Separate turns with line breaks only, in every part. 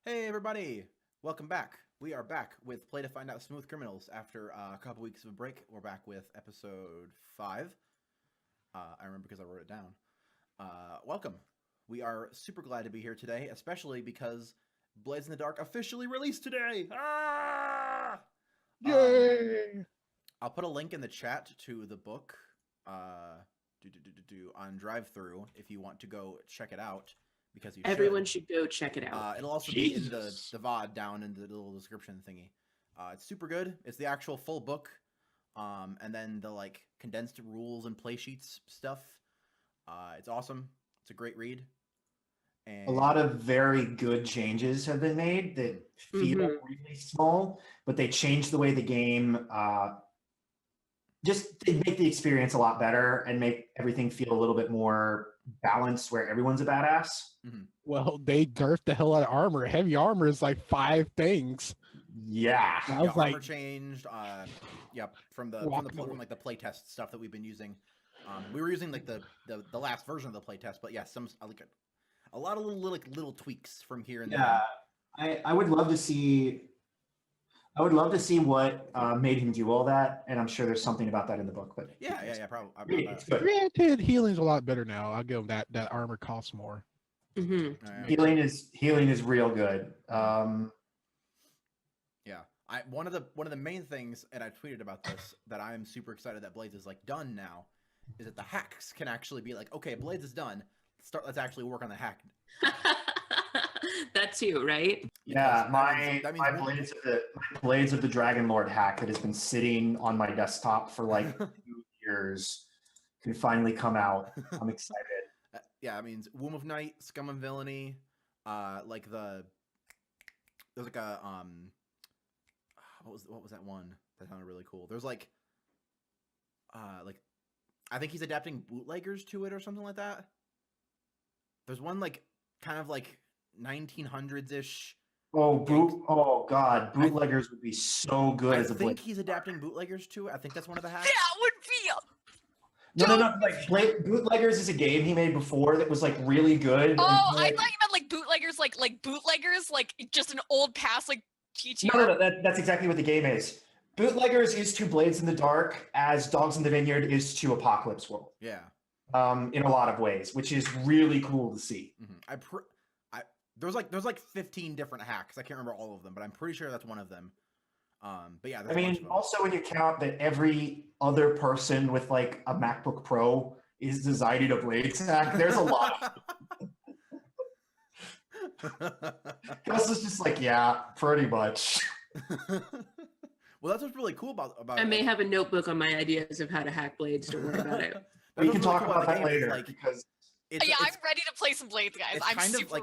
Hey everybody! Welcome back. We are back with Play to Find Out Smooth Criminals after a couple weeks of a break. We're back with episode 5. I remember because I wrote it down. Welcome. We are super glad to be here today, especially because Blades in the Dark officially released today! Ah!
Yay!
I'll put a link in the chat to the book on drive-thru if you want to go check it out. Because
everyone should go check it out.
It'll also be in the VOD down in the little description thingy. It's super good. It's the actual full book, and then the condensed rules and play sheets stuff. It's awesome. It's a great read.
And a lot of very good changes have been made that feel really small, but they change the way the game they make the experience a lot better and make everything feel a little bit more balanced where everyone's a badass.
Well, they nerfed the hell out of armor. Heavy armor is like 5 things.
Yeah.
I was
armor changed. From the playtest stuff that we've been using. We were using the last version of the playtest, but yeah, a lot of little tweaks from here and there.
Yeah, I would love to see. I would love to see what made him do all that, and I'm sure there's something about that in the book. But
yeah, probably.
It's good.
Granted, healing's a lot better now. I'll give him that. That armor costs more.
Healing is real good.
One of the main things, and I tweeted about this, that I am super excited that Blades is done now, is that the hacks can actually be okay, Blades is done. Let's actually work on the hack.
That too, right?
Yeah, my Blades of the Dragon Lord hack that has been sitting on my desktop for 2 years can finally come out. I'm excited.
Yeah, it means Womb of Night, Scum and Villainy, there's what was that one that sounded really cool? There's I think he's adapting bootleggers to it or something like that. There's one kind of 1900s-ish.
Oh god, bootleggers would be so good.
I think he's adapting bootleggers to it. I think that's one of the hacks.
That would be
No. Bootleggers is a game he made before that was really good.
Oh, I thought you meant bootleggers, like bootleggers, just an old past TTR.
No. That's exactly what the game is. Bootleggers is to Blades in the Dark as Dogs in the Vineyard is to Apocalypse World.
Yeah.
In a lot of ways, which is really cool to see.
There's 15 different hacks. I can't remember all of them, but I'm pretty sure that's one of them. But yeah,
also when you count that every other person with a MacBook Pro is designed a Blades hack, there's a lot. Gus is just yeah, pretty much.
Well, that's what's really cool about.
I may have a notebook on my ideas of how to hack Blades. Don't worry about it.
We can talk about that later because.
I'm ready to play some Blades, guys. I'm super ready to play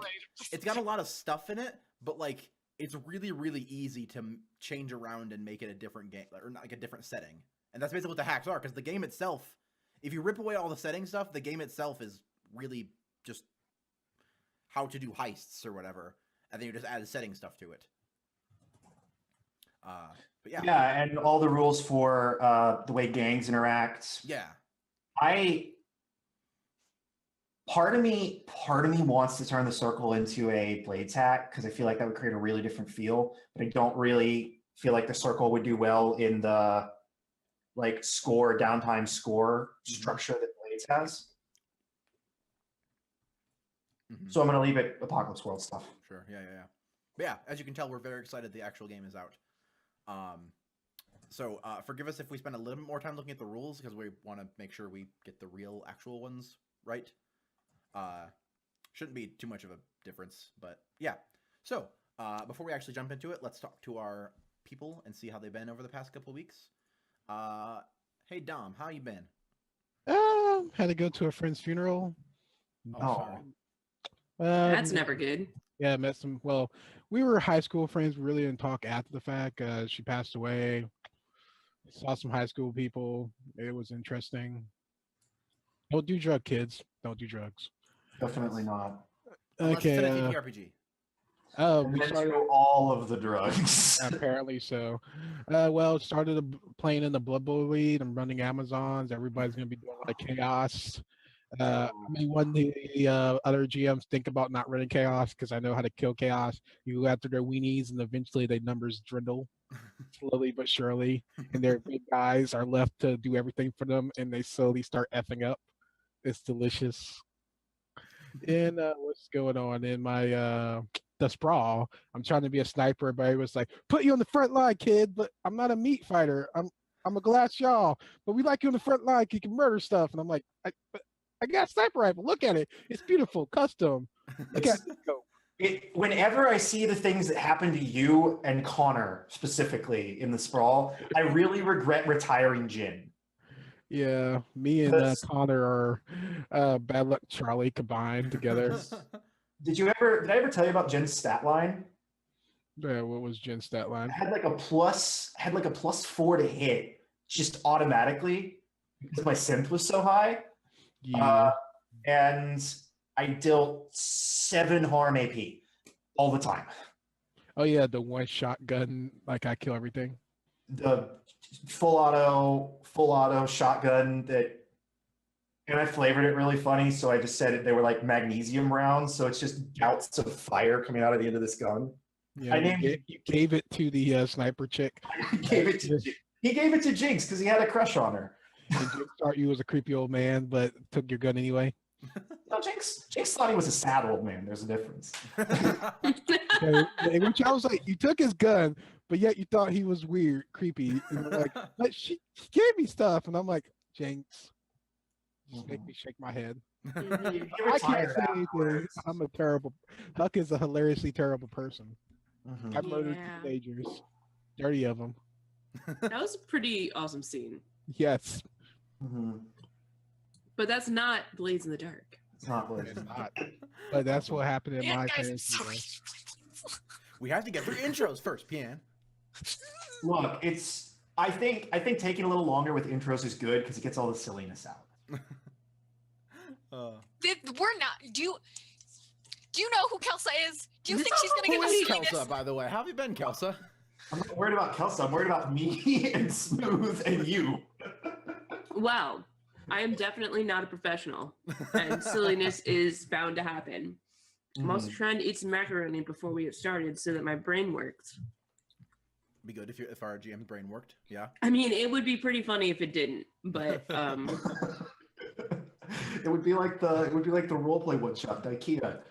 it's got a lot of stuff in it, but it's really, really easy to change around and make it a different game or a different setting. And that's basically what the hacks are, because the game itself, if you rip away all the setting stuff, the game itself is really just how to do heists or whatever, and then you just add setting stuff to it. But yeah.
Yeah, and all the rules for the way gangs interact.
Yeah.
Part of me wants to turn the circle into a Blades hack because I feel like that would create a really different feel, but I don't really feel like the circle would do well in the downtime score structure that Blades has. So I'm going to leave it Apocalypse World stuff.
Sure. Yeah. But yeah, as you can tell, we're very excited the actual game is out. So forgive us if we spend a little bit more time looking at the rules because we want to make sure we get the real actual ones right. Shouldn't be too much of a difference, but yeah. So before we actually jump into it, let's talk to our people and see how they've been over the past couple of weeks. Hey Dom, how you been?
Had to go to a friend's funeral.
Sorry.
That's never good.
Yeah, met some. Well, we were high school friends. We really didn't talk after the fact. She passed away. Saw some high school people. It was interesting. Don't do drugs, kids. Don't do drugs.
Definitely not.
Okay.
RPG.
We started
all of the drugs.
Apparently so. Started playing in the Blood Bowl League. I'm running Amazons. Everybody's gonna be doing chaos. I mean, when the other GMs think about not running chaos because I know how to kill chaos, you go after their weenies, and eventually their numbers dwindle slowly but surely, and their big guys are left to do everything for them, and they slowly start effing up. It's delicious. And what's going on in my the sprawl? I'm trying to be a sniper, but it was like, put you on the front line, kid. But I'm not a meat fighter. I'm a glass jaw. But we like you on the front line. You can murder stuff. And I'm like, but I got a sniper rifle. Look at it. It's beautiful, custom. Look at it.
Whenever I see the things that happen to you and Connor specifically in the sprawl, I really regret retiring Jin.
Yeah, me and Connor are Bad Luck Charlie combined together.
Did I ever tell you about Jin's stat line?
What was Jen's stat line?
I had like a +4 to hit just automatically because my synth was so high.
Yeah.
And I dealt 7 harm AP all the time.
Oh yeah, the one shotgun, like I kill everything.
The full auto shotgun and I flavored it really funny, so I just said they were like magnesium rounds, so it's just gouts of fire coming out of the end of this gun.
Yeah, you gave it to the sniper chick.
He gave it to Jinx because he had a crush on her.
And Jinx thought you was a creepy old man, but took your gun anyway.
No, Jinx thought he was a sad old man. There's a difference.
Which I was like, you took his gun, but yet you thought he was weird, creepy. And you're like, but she gave me stuff, and I'm like, Jinx, just make me shake my head. I can't say anything. I'm a terrible. Huck is a hilariously terrible person. I murdered teenagers, 30 of them.
That was a pretty awesome scene.
Yes.
But that's not Blades in the Dark.
It's not Blades.
It's not. But that's what happened in my
guys,
fantasy.
We have to get through intros first, Pian.
Look, I think taking a little longer with intros is good because it gets all the silliness out.
We're not. Do you know who Kelsa is? Do you think she's gonna
Who
get
is
the silliness?
Kelsa, by the way? How have you been, Kelsa?
I'm not worried about Kelsa. I'm worried about me and Smooth and you.
Well, I am definitely not a professional, and silliness is bound to happen. I'm also trying to eat some macaroni before we get started so that my brain works.
Be good if our GM's brain worked. Yeah.
I mean, it would be pretty funny if it didn't, but
It would be like the roleplay one shot, the IKEA.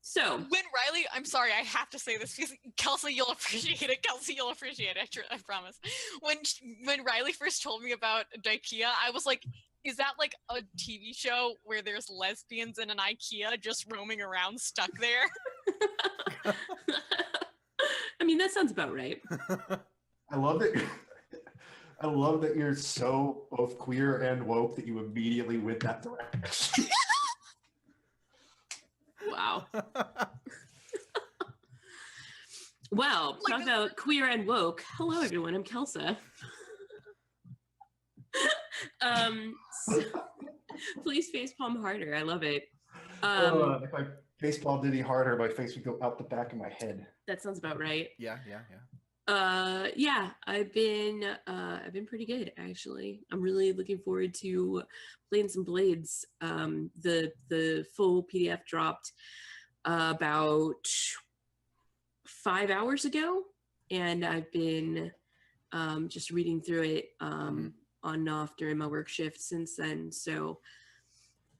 So
When Riley, I'm sorry, I have to say this because Kelsey, you'll appreciate it. Kelsey, you'll appreciate it. I promise. When Riley first told me about IKEA, I was like, is that like a TV show where there's lesbians in an IKEA just roaming around stuck there?
I mean, that sounds about right.
I love that you're so both queer and woke that you immediately went that direction.
Wow. Well, talk about queer and woke. Hello, everyone. I'm Kelsa. So, please facepalm harder. I love it.
If I facepalm Diddy harder, my face would go out the back of my head.
That sounds about right.
Yeah.
Yeah, I've been pretty good actually. I'm really looking forward to playing some Blades. The full PDF dropped about 5 hours ago, and I've been just reading through it on and off during my work shift since then. So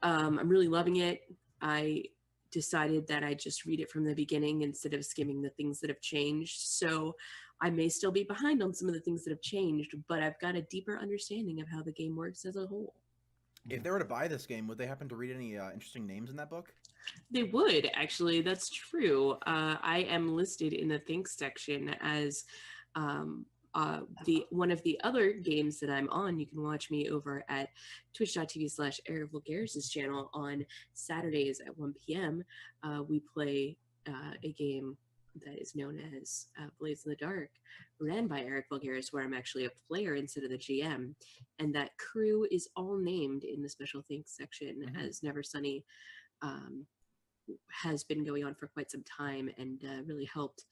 I'm really loving it. I decided that I just read it from the beginning instead of skimming the things that have changed. So I may still be behind on some of the things that have changed, but I've got a deeper understanding of how the game works as a whole.
If they were to buy this game, would they happen to read any interesting names in that book?
They would, actually. That's true. I am listed in the Thinks section as one of the other games that I'm on. You can watch me over at twitch.tv/Eric Vulgaris' channel on Saturdays at 1 p.m. We play a game that is known as Blades in the Dark, ran by Eric Vulgaris, where I'm actually a player instead of the GM. And that crew is all named in the special thanks section, as Never Sunny has been going on for quite some time and really helped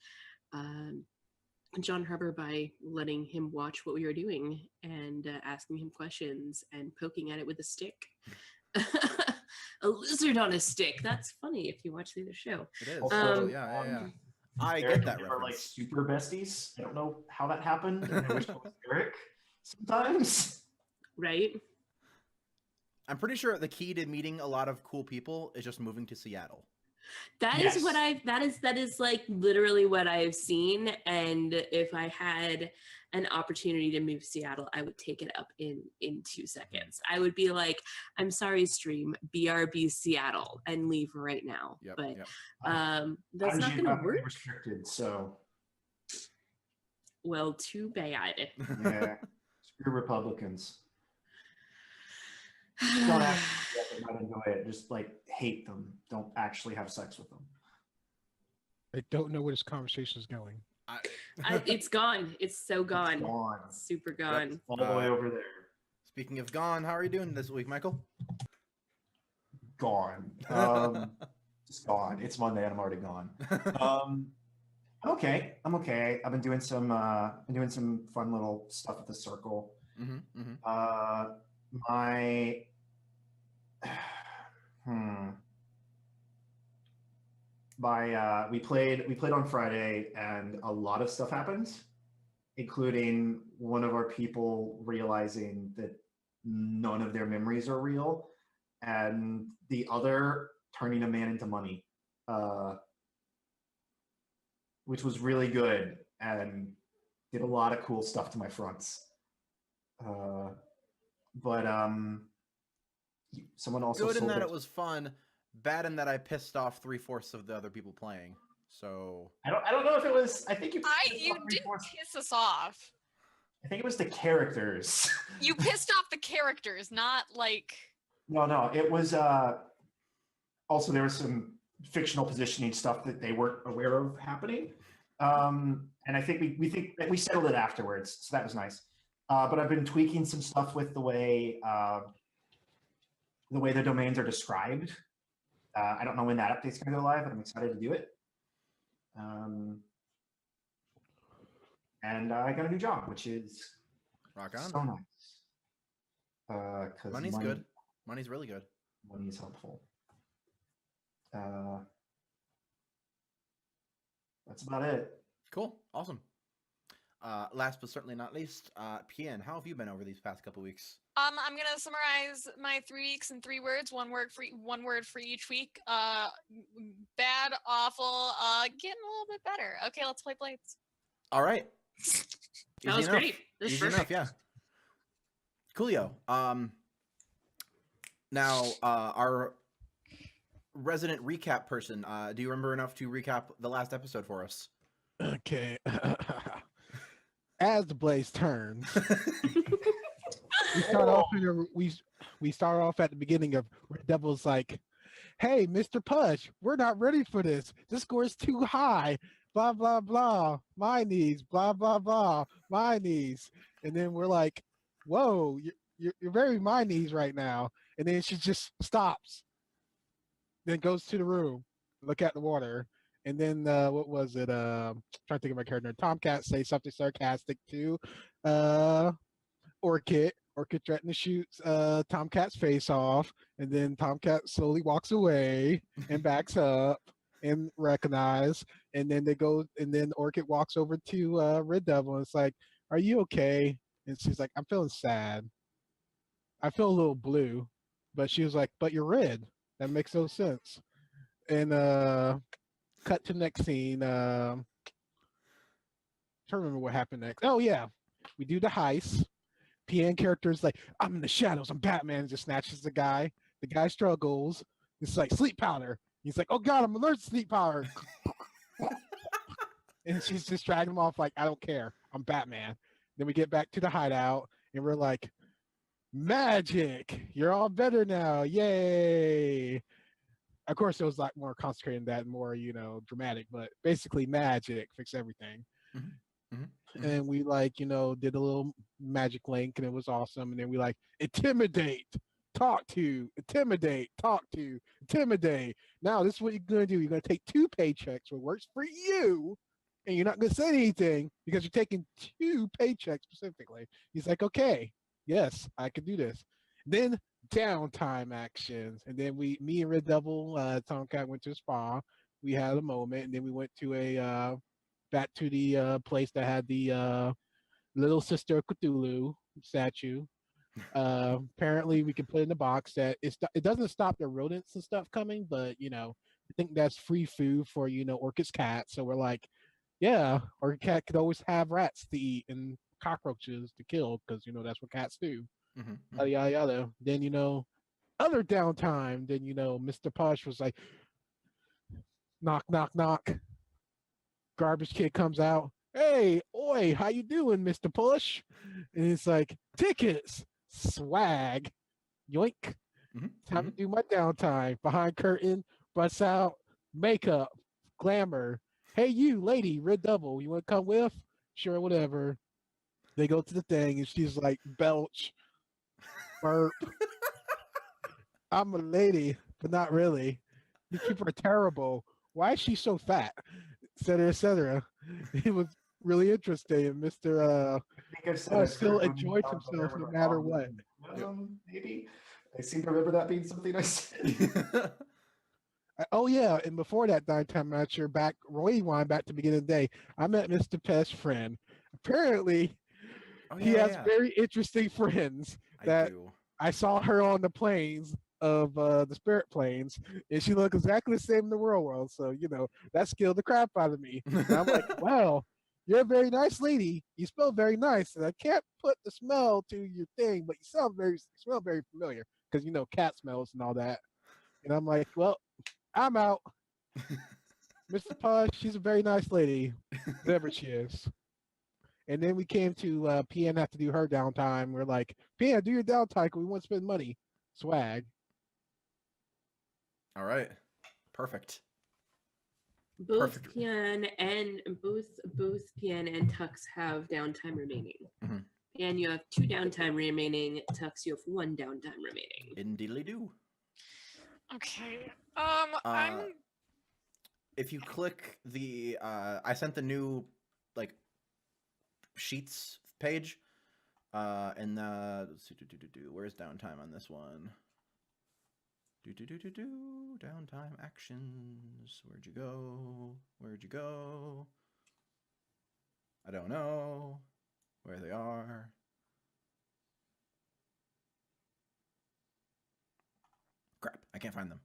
John Harbour by letting him watch what we were doing and asking him questions and poking at it with a stick. A lizard on a stick. That's funny if you watch the other show.
It is.
Also,
Yeah. I
Eric
get that
and Kim are like
reference.
super besties. I don't know how that happened. And I wish it was Eric sometimes.
Right?
I'm pretty sure the key to meeting a lot of cool people is just moving to Seattle.
That is what that is like literally what I've seen. And if I had an opportunity to move to Seattle, I would take it up in 2 seconds. I would be like, I'm sorry, stream, BRB Seattle, and leave right now.
Yep,
but
yep.
that's not
I'm
gonna work.
restricted, so
Well, too bad.
yeah. Screw Republicans. Don't actually might enjoy it. Just like hate them. Don't actually have sex with them.
I don't know where this conversation is going.
It's gone. It's so gone.
It's gone.
Super gone.
All the way over there.
Speaking of gone, how are you doing this week, Michael?
Gone. Just gone. It's Monday and I'm already gone. Okay. I'm okay. I've been doing some fun little stuff at the circle. We played on Friday and a lot of stuff happened, including one of our people realizing that none of their memories are real, and the other turning a man into money, which was really good and did a lot of cool stuff to my fronts. But someone also
good in
sold
that it was fun, bad in that I pissed off 3/4 of the other people playing. So
I don't know if it was. I think
You didn't piss us off.
I think it was the characters.
You pissed off the characters, not like.
No, it was. Also, there was some fictional positioning stuff that they weren't aware of happening, and I think we settled it afterwards, so that was nice. But I've been tweaking some stuff with the way the domains are described. I don't know when that update's going to go live, but I'm excited to do it. And I got a new job, which is
rock on.
so nice. Because
Money's good. Money's really good.
Money is helpful. That's about it.
Cool. Awesome. Last but certainly not least, PN, how have you been over these past couple weeks?
I'm gonna summarize my 3 weeks in 3 words. One word for each week. Bad, awful, getting a little bit better. Okay, let's play Blades.
All right.
That was great. That's
Easy
perfect.
enough, yeah. Coolio. Now, our resident recap person, do you remember enough to recap the last episode for us?
Okay. As the blaze turns, we start off at the beginning of Red Devil's like, "Hey, Mr. Push, we're not ready for this. This score is too high. Blah blah blah. My knees. Blah blah blah. My knees." And then we're like, "Whoa, you're very my knees right now." And then she just stops. Then goes to the room, look at the water. And then what was it? Trying to think of my character. TomCat say something sarcastic to Orchid. Orchid threatened to shoot TomCat's face off, and then TomCat slowly walks away and backs up and recognize. And then Orchid walks over to Red Devil and it's like, "Are you okay?" And she's like, "I'm feeling sad. I feel a little blue." But she was like, "But you're red. That makes no sense." And cut to the next scene. Trying to remember what happened next. Oh yeah, we do the heist. PN character is like, "I'm in the shadows. I'm Batman." Just snatches the guy. The guy struggles. It's like sleep powder. He's like, "Oh God, I'm allergic to sleep powder." And she's just dragging him off like, "I don't care. I'm Batman." Then we get back to the hideout and we're like, "Magic! You're all better now. Yay!" Of course, it was like more concentrated than that, more dramatic. But basically, magic fix everything. And we did a little magic link, and it was awesome. And then we intimidate, talk to, intimidate, talk to, intimidate. Now this is what you're gonna do. You're gonna take 2 paychecks, what works for you, and you're not going to say anything because you're taking 2 paychecks specifically. He's like, okay, yes, I can do this. Then downtime actions. And then me and Red Devil, TomCat went to a spa. We had a moment, and then we went to back to the place that had the little sister Cthulhu statue. Apparently we can put in the box that it doesn't stop the rodents and stuff coming, but I think that's free food for Orchid's cat. So we're like, yeah, Orchid cat could always have rats to eat and cockroaches to kill because that's what cats do. Yada yada yada. Then other downtime. Then Mr. Posh was like, knock knock knock. Garbage kid comes out. Hey, oi, how you doing, Mr. Push? And it's like, tickets, swag, yoink. Time to do my downtime. Behind curtain, busts out, makeup, glamour. Hey, you, lady, Red Devil, you want to come with? Sure, whatever. They go to the thing, and she's like, belch, burp. I'm a lady, but not really. You people are terrible. Why is she so fat? Etc. Etc. It was really interesting, and Mr.
I think I've said
still enjoyed himself no matter what.
Maybe I seem to remember that being something I said.
Oh yeah, and before that downtime match, you're back. Rewind back to the beginning of the day. I met Mr. Pest's friend. Apparently, he has very interesting friends. I saw her on the planes of the spirit planes, and she looked exactly the same in the real world. So that scared the crap out of me. And I'm like, wow, you're a very nice lady. You smell very nice, and I can't put the smell to your thing, but you smell very familiar because cat smells and all that. And I'm like, well, I'm out. Mr. Posh, she's a very nice lady, whatever she is. And then we came to PN have to do her downtime. We're like, PN, do your downtime because we want to spend money. Swag.
All right. Perfect.
Both PN and Tux have downtime remaining. And you have 2 downtime remaining. Tux, you have 1 downtime remaining.
Indeedly do.
Okay.
If you click the I sent the new sheets page and let's see, where's downtime on this one? Downtime actions. Where'd you go? I don't know where they are. Crap, I can't find them.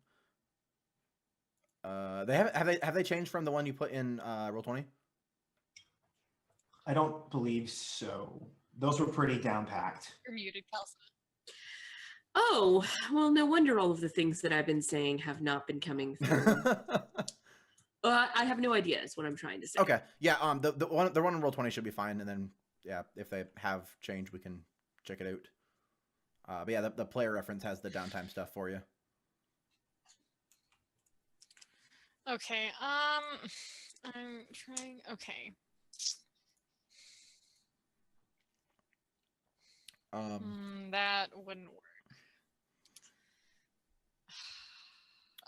Have they changed from the one you put in Roll20?
I don't believe so. Those were pretty down packed.
You're muted, Kelsey.
Oh, well, no wonder all of the things that I've been saying have not been coming through. I have no idea is what I'm trying to say.
Okay. Yeah, the one in Roll20 should be fine, and then if they have changed, we can check it out. But yeah, the player reference has the downtime stuff for you.
Okay. I'm trying. Okay. That wouldn't work.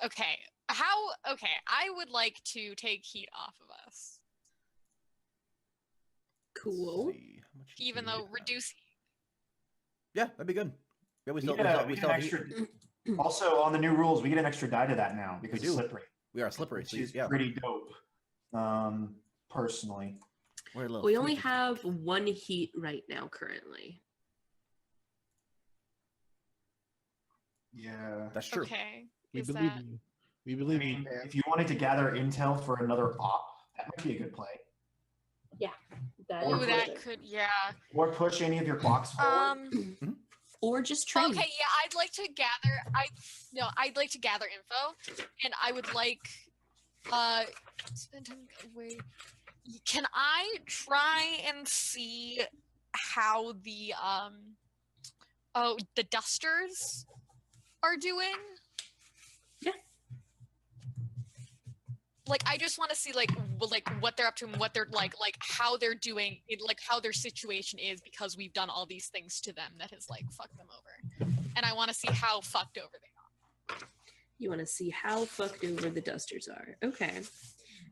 Okay. Okay, I would like to take heat off of us.
Cool.
Even though reduce heat.
Yeah, that'd be good. Yeah, we still
extra. Also, on the new rules, we get an extra die to that now because it's slippery.
We are slippery.
Which is pretty dope. Personally.
We only have 1 heat right now currently.
Yeah.
That's true.
Okay.
We believe you. We believe you.
If you wanted to gather intel for another op, that might be a good play.
Yeah.
That
could, yeah.
Or push any of your clocks forward.
Or just train.
Okay, yeah, I'd like to gather info, and I would like spend time. Wait, can I try and see how the dusters are doing?
Yeah.
I just want to see what they're up to and what they're like how they're doing, how their situation is, because we've done all these things to them that has fucked them over, and I want to see how fucked over they are.
You want to see how fucked over the dusters are. Okay.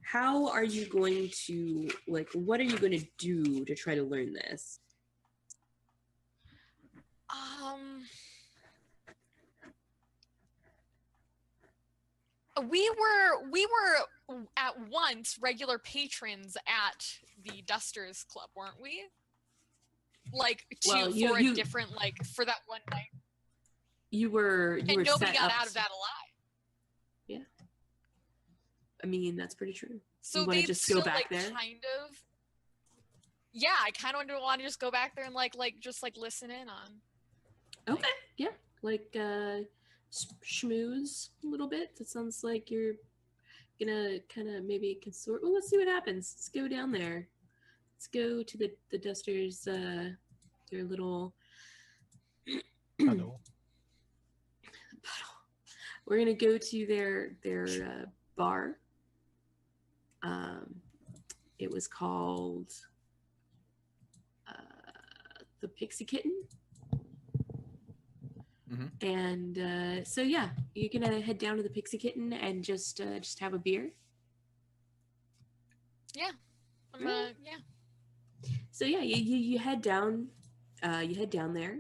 how are you going to, like, what are you going to do to try to learn this?
We were at once regular patrons at the Dusters Club, weren't we? Like
Well,
for a different, like, for that one night.
You were
And nobody
set
got
up
out of that alive.
Yeah. I mean, that's pretty true.
So
you want
they
to just
still,
go back
like,
there?
kind of. Yeah, I kind of want to just go back there and like just like listen in on.
Okay, yeah, like schmooze a little bit. That sounds like you're gonna kind of maybe consort. Well, let's see what happens. Let's go down there. Let's go to the Dusters. Their little.
Puddle.
We're gonna go to their bar. It was called the Pixie Kitten.
Mm-hmm.
And so yeah, you're gonna head down to the Pixie Kitten and just have a beer.
Yeah. Yeah.
So yeah, you head down. You head down there.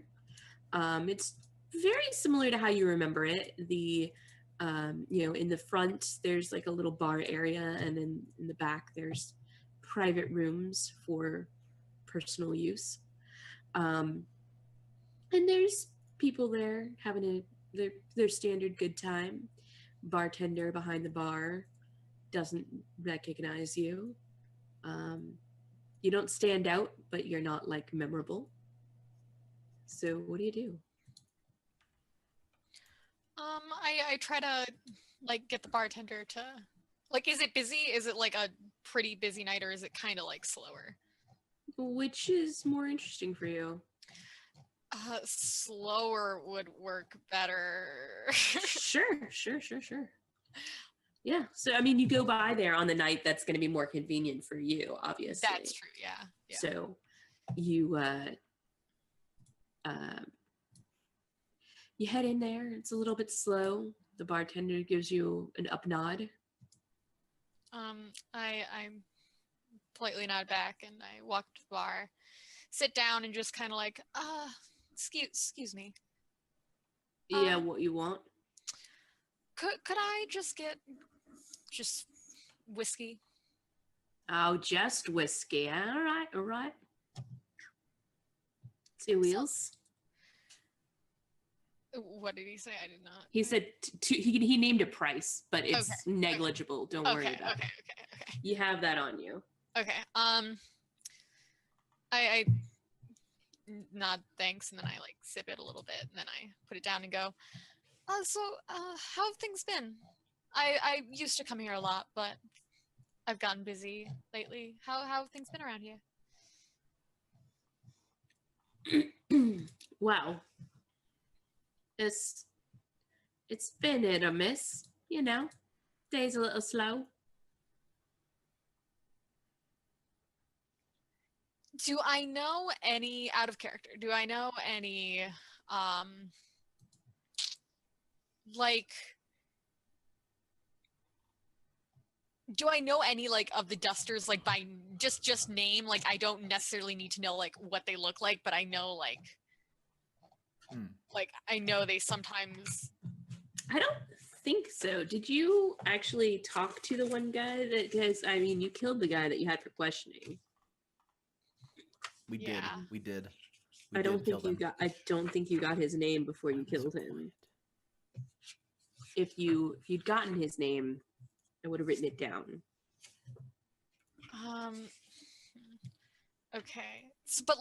It's very similar to how you remember it. The in the front there's like a little bar area, and in the back there's private rooms for personal use. And there's people there having their standard good time. Bartender behind the bar doesn't recognize you. You don't stand out, but you're not like memorable. So what do?
I try to like get the bartender to, like, is it busy? Is it like a pretty busy night, or is it kind of like slower?
Which is more interesting for you?
Slower would work better.
Sure. Yeah. So I mean, you go by there on the night that's going to be more convenient for you, obviously.
That's true. Yeah.
So you you head in there. It's a little bit slow. The bartender gives you an up nod.
I politely nod back, and I walk to the bar, sit down, and just kind of like, excuse me.
Yeah, what you want?
Could I just get just whiskey?
Oh, just whiskey. All right. 2 wheels.
What did he say? I did not.
He said he named a price, but it's negligible. Don't worry about it.
Okay.
You have that on you.
Okay. I nod thanks, and then I like sip it a little bit, and then I put it down and go, so how have things been? I used to come here a lot, but I've gotten busy lately. How have things been around here?
Wow. It's been hit or miss, you know. Days a little slow.
Do I know any, out of character, do I know any like, do I know any like of the Dusters, like by just name? Like, I don't necessarily need to know like what they look like, but I know like like I know they sometimes.
I don't think so. Did you actually talk to the one guy that, because I mean, you killed the guy that you had for questioning.
We did.
I don't think you got his name before you killed him. If you'd gotten his name, I would have written it down.
Okay. So, but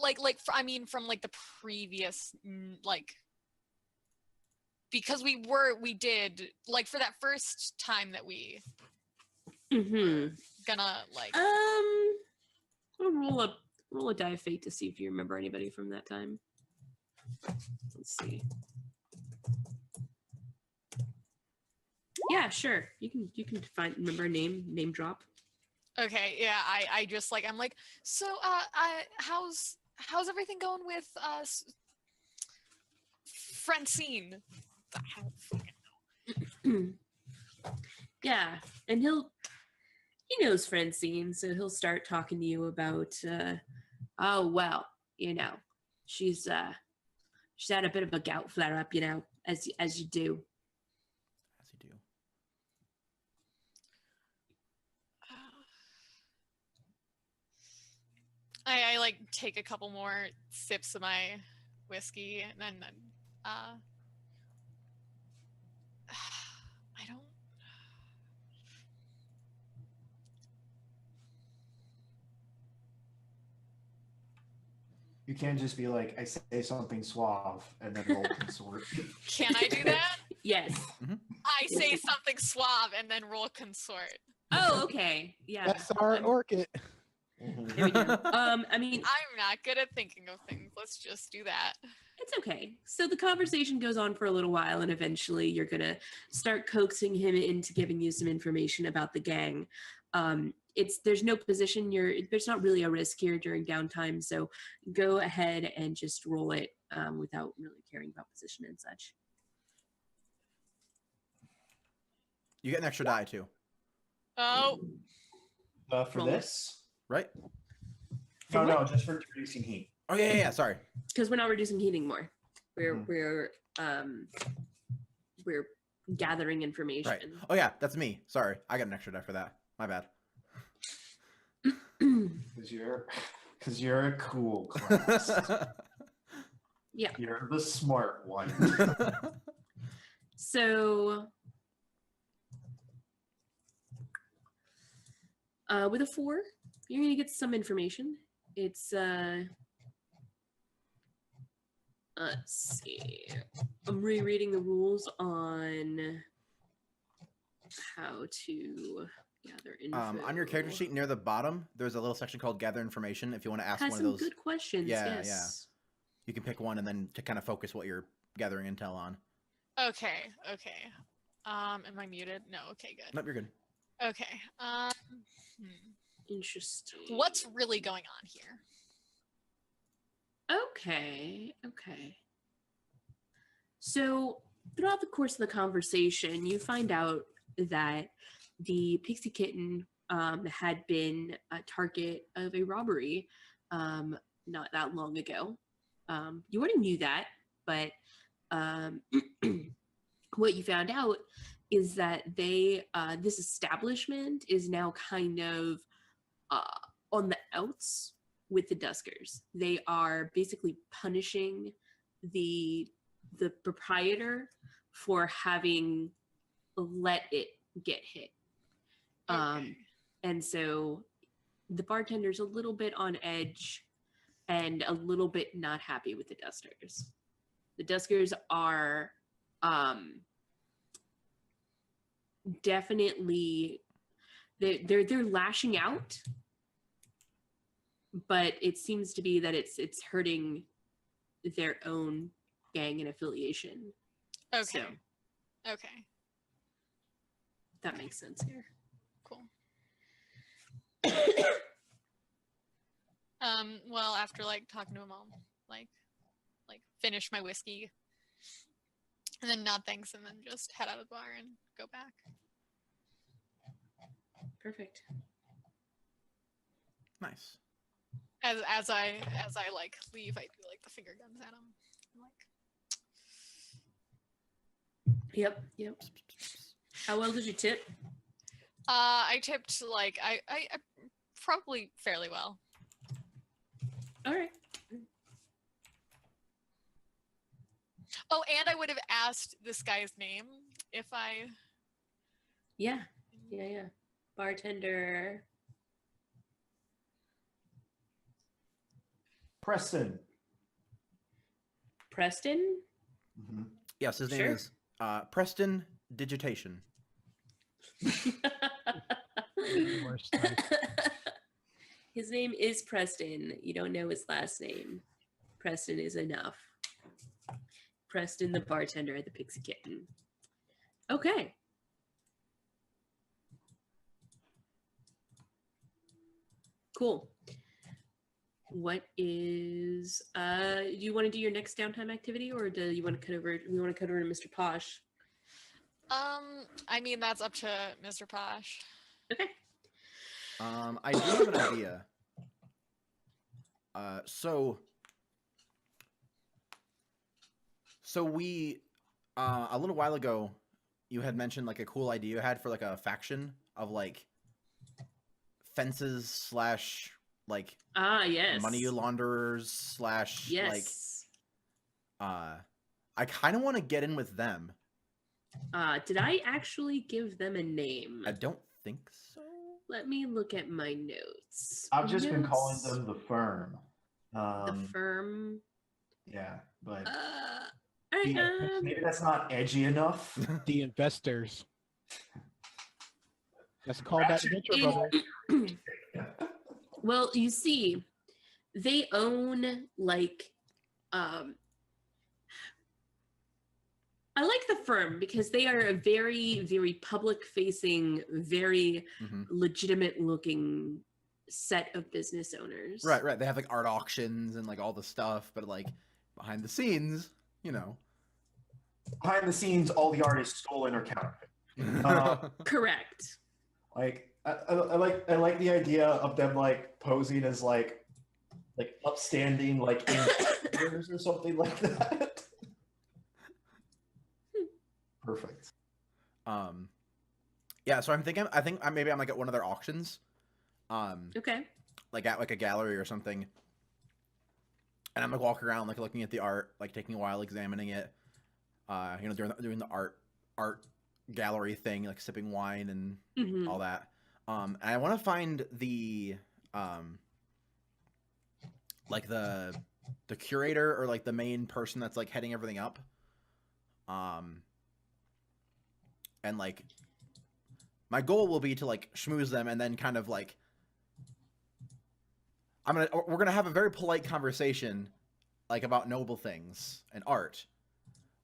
I mean, from like the previous, like, because we did like for that first time that we gonna like
I'll roll a die of fate to see if you remember anybody from that time. Let's see. Yeah, sure. You can remember a name drop.
Okay, yeah, I just like, I'm like, so how's everything going with Francine? I don't fucking know.
Yeah, and he'll he knows Francine, so he'll start talking to you about, oh well, she's had a bit of a gout flare up, as you do.
As you do.
I like take a couple more sips of my whiskey and then I don't.
You can't just be like, I say something suave and then roll consort.
Can I do that?
Yes.
I say something suave and then roll consort.
Oh, okay. Yeah.
That's our Orchid.
There we go. I mean,
I'm not good at thinking of things. Let's just do that.
it's okay. So the conversation goes on for a little while, and eventually you're gonna start coaxing him into giving you some information about the gang. There's no position. There's not really a risk here during downtime, so go ahead and just roll it without really caring about position and such.
You get an extra die too,
Oh,
For
Roll.
this?
right?
No, just for introducing heat.
Oh yeah. Sorry.
Because we're not reducing heat anymore. We're gathering information.
Right. Oh yeah, that's me. Sorry, I got an extra die for that. My bad.
Because you're a cool class.
Yeah.
You're the smart one.
So with a 4, you're gonna get some information. It's let's see. I'm rereading the rules on how to gather info.
On your character sheet near the bottom, there's a little section called Gather Information. If you want to ask
has
one
some
of those,
good questions.
Yeah,
Yes.
you can pick one and then to kind of focus what you're gathering intel on.
okay. Am I muted? No. Okay, good.
Nope, you're good.
Okay.
Interesting.
What's really going on here?
Okay. So throughout the course of the conversation, you find out that the pixie kitten had been a target of a robbery not that long ago. You already knew that, but what you found out is that this establishment is now kind of on the outs with the Duskers. They are basically punishing the proprietor for having let it get hit.
Okay.
And so the bartender's a little bit on edge and a little bit not happy with the Duskers. The Duskers are definitely they're lashing out, but it seems to be that it's hurting their own gang and affiliation.
Okay.
So
Okay.
that makes sense here.
Cool. Well, after like talking to him, I'll like finish my whiskey and then nod thanks and then just head out of the bar and go back.
Perfect.
Nice.
As I like leave, I do like the finger guns at him. I'm like,
Yep. How well did you tip?
I tipped like I probably fairly well.
All right.
Oh, and I would have asked this guy's name if I.
Yeah. Bartender.
Preston.
Preston?
Mm-hmm.
Yes, his name
Sure.
is Preston Digitation.
Worst type.
His name is Preston. You don't know his last name. Preston is enough. Preston, the bartender at the Pixie Kitten. Okay. Cool. What is do you want to do your next downtime activity, or do you want to cut over we want to cut over to Mr. Posh?
I mean that's up to Mr. Posh.
Okay.
I do have an idea. So we a little while ago, you had mentioned like a cool idea you had for like a faction of like fences slash like
Yes.
money launderers slash like
Yes.
I kind of want to get in with them.
Did I actually give them a name?
I don't think so.
Let me look at my notes.
I've just been calling
Notes.
them the firm.
The firm.
Yeah, but
All right,
maybe that's not edgy enough.
The investors. That's called that Venture Brothers.
well, you see, they own like I like the firm because they are a very, very public-facing, very legitimate-looking set of business owners.
Right. They have like art auctions and like all the stuff, but like behind the scenes, you know.
Behind the scenes, all the art is stolen or counterfeit.
Correct.
Like I like the idea of them like posing as like upstanding like engineers or something like that. Perfect.
Yeah, so I think maybe I'm like at one of their auctions.
Okay.
Like at like a gallery or something. And I'm like walking around like looking at the art, like taking a while examining it. You know, doing the art gallery thing, like sipping wine and all that. And I want to find the like the curator or like the main person that's like heading everything up. And like my goal will be to like schmooze them and then kind of like we're gonna have a very polite conversation like about noble things and art.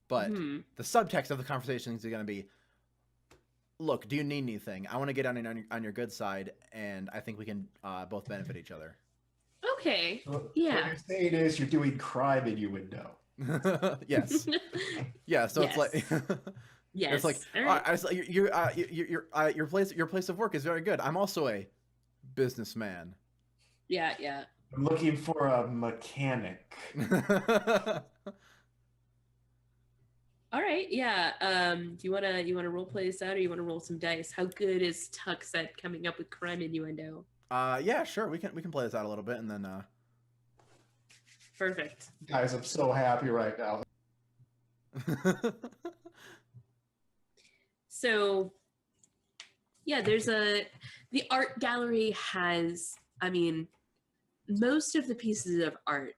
But the subtext of the conversation is gonna be, look, do you need anything? I want to get on your good side, and I think we can both benefit each other.
Okay.
So
Yeah.
What you're saying is you're doing crime innuendo.
Yes. Yeah. So
Yes.
it's like.
Yes.
It's like,
all right.
your place of work is very good. I'm also a businessman.
Yeah, yeah.
I'm looking for a mechanic.
All right, yeah. Do you wanna role play this out, or you wanna roll some dice? How good is Tux at coming up with crime innuendo?
Yeah, sure. We can play this out a little bit, and then.
Perfect.
Guys, I'm so happy right now.
So, yeah, the art gallery has, I mean, most of the pieces of art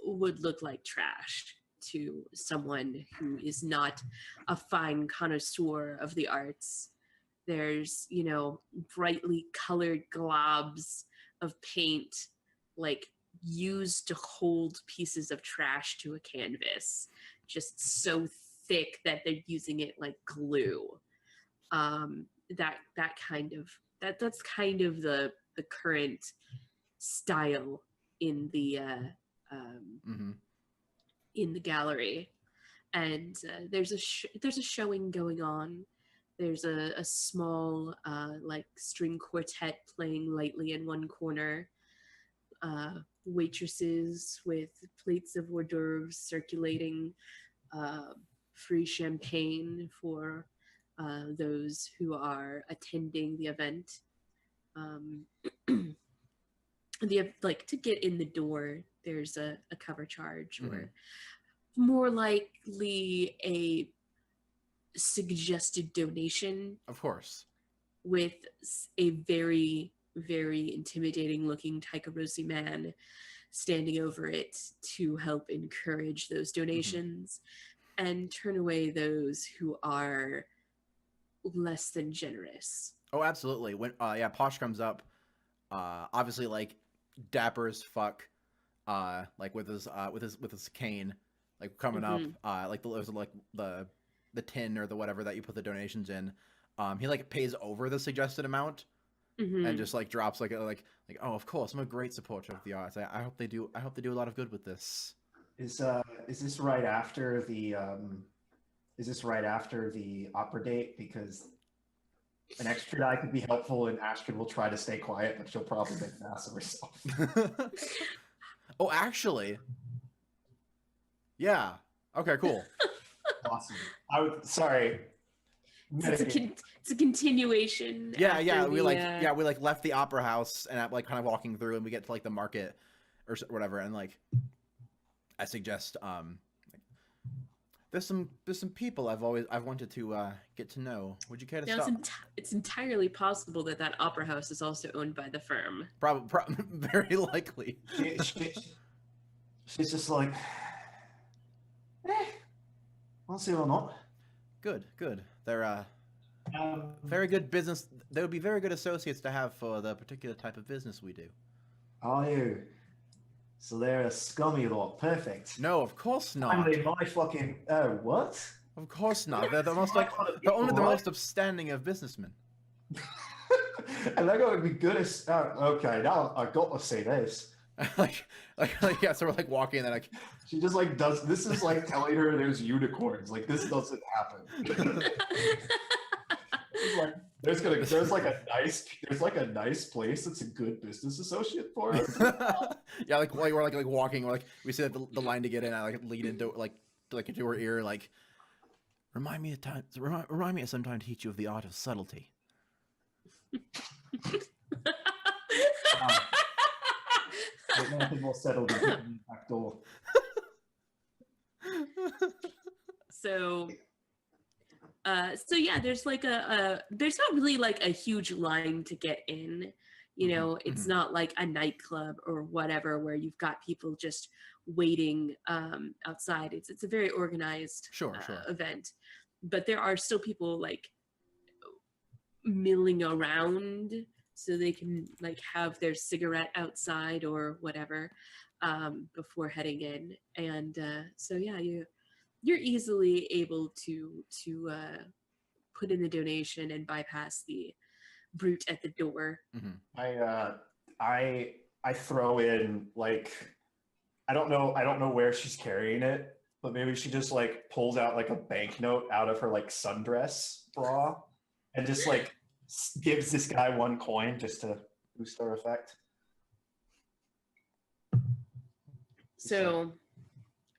would look like trash to someone who is not a fine connoisseur of the arts. There's, you know, brightly colored globs of paint, like used to hold pieces of trash to a canvas, just so thick that they're using it like glue. That's kind of the current style in the in the gallery, and there's a showing going on. There's a small like string quartet playing lightly in one corner. Waitresses with plates of hors d'oeuvres circulating, free champagne for those who are attending the event. Like to get in the door, there's a cover charge, or more likely a suggested donation.
Of course.
With a very, very intimidating looking Taikarosi man standing over it to help encourage those donations and turn away those who are less than generous.
Oh, absolutely. When Posh comes up, obviously like dapper as fuck, like with his cane, like coming up, like the tin or the whatever that you put the donations in. He like pays over the suggested amount and just like drops like oh, of course, I'm a great supporter of the arts. I hope they do a lot of good with this.
Is this right after the opera date? Because An extra die could be helpful, and Astrid will try to stay quiet, but she'll probably make an ass of herself.
Oh, actually. Yeah. Okay, cool.
Awesome. Sorry.
It's a continuation.
Yeah,
after
yeah. We
the,
we like left the opera house and I'm like kind of walking through, and we get to like the market or whatever, and like I suggest there's some people I've wanted to get to know. Would you care to
Now
stop?
it's entirely possible that that opera house is also owned by the firm.
Probably very likely.
She's just like, I'll see or not.
Good. They're very good business. They would be very good associates to have for the particular type of business we do.
Are you? So they're a scummy lot. Perfect.
No, of course not.
Finally, my fucking. Oh, what?
Of course not. They're the most they're only the most upstanding of businessmen.
And they're going to be good as. Okay, now I got to say this.
like yeah. So we're like walking, and then like
She just like does. This is like telling her there's unicorns. Like this doesn't happen. Like, there's like a nice place that's a good business associate for us.
yeah, like while we're like walking, we're like we see that the line to get in. I like lean into into her ear, like remind me of some time to teach you of the art of subtlety.
Nothing more settled than the back door.
So yeah, there's like there's not really like a huge line to get in. You know, it's not like a nightclub or whatever where you've got people just waiting outside. It's a very organized event, but there are still people like milling around so they can like have their cigarette outside or whatever before heading in. And so yeah, you're easily able to put in the donation and bypass the brute at the door.
I throw in like I don't know where she's carrying it, but maybe she just like pulls out like a banknote out of her like sundress bra and just like gives this guy 1 coin just to boost our effect.
So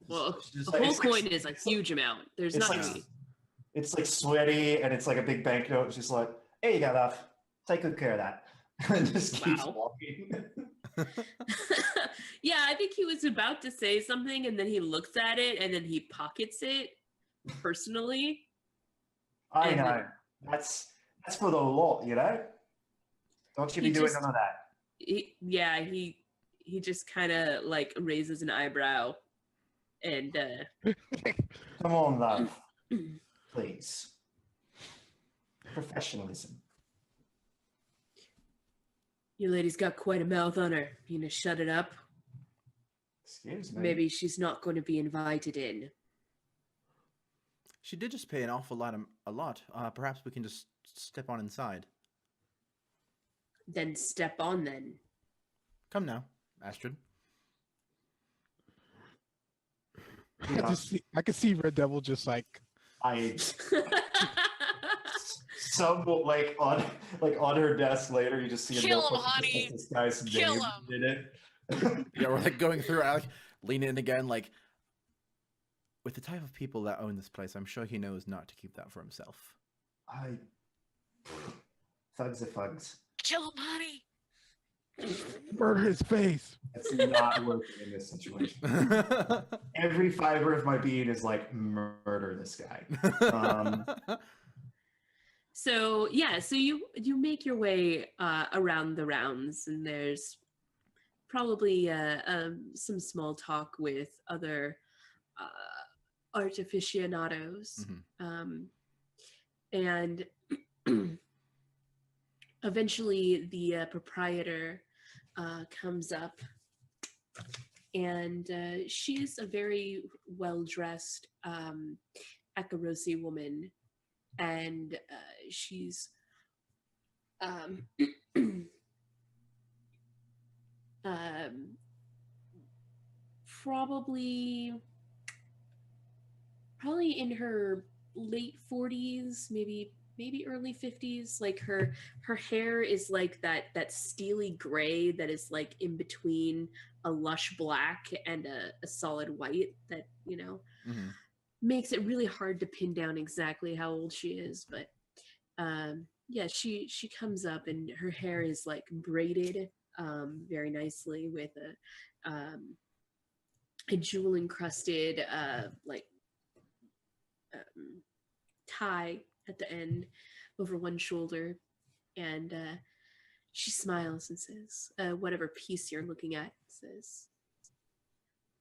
well, a whole coin is a huge amount. There's not
like, it's like sweaty and it's like a big banknote. It's just like, hey, you got off. Take good care of that. And just keeps walking.
Yeah, I think he was about to say something and then he looks at it and then he pockets it personally.
I know. That's for the lot, you know? Don't you be doing none of that.
He just kind of like raises an eyebrow and
come on, love. Please. Professionalism.
You ladies got quite a mouth on her. You gonna shut it up?
Excuse me.
Maybe she's not going to be invited in.
She did just pay an awful lot. Perhaps we can just step on inside.
Then step on then.
Come now, Astrid.
I could see Red Devil just like
some like on her desk later. You just see
Kill him, honey.
This guy's
Kill
name
him.
in it.
Yeah, we're like going through. I like lean in again, like with the type of people that own this place. I'm sure he knows not to keep that for himself.
Thugs are thugs.
Kill him, honey.
murder his face.
It's not working in this situation. Every fiber of my being is like, murder this guy.
So yeah, so you make your way around the rounds, and there's probably some small talk with other art aficionados, and eventually the proprietor comes up, and she's a very well-dressed Akarosi woman, and she's probably in her late 40s, maybe maybe early 50s. Like her hair is like that steely gray that is like in between a lush black and a solid white that, you know,
Mm-hmm.
makes it really hard to pin down exactly how old she is. But yeah, she comes up and her hair is like braided very nicely with a jewel encrusted like tie at the end over one shoulder, and she smiles and says, whatever piece you're looking at, says,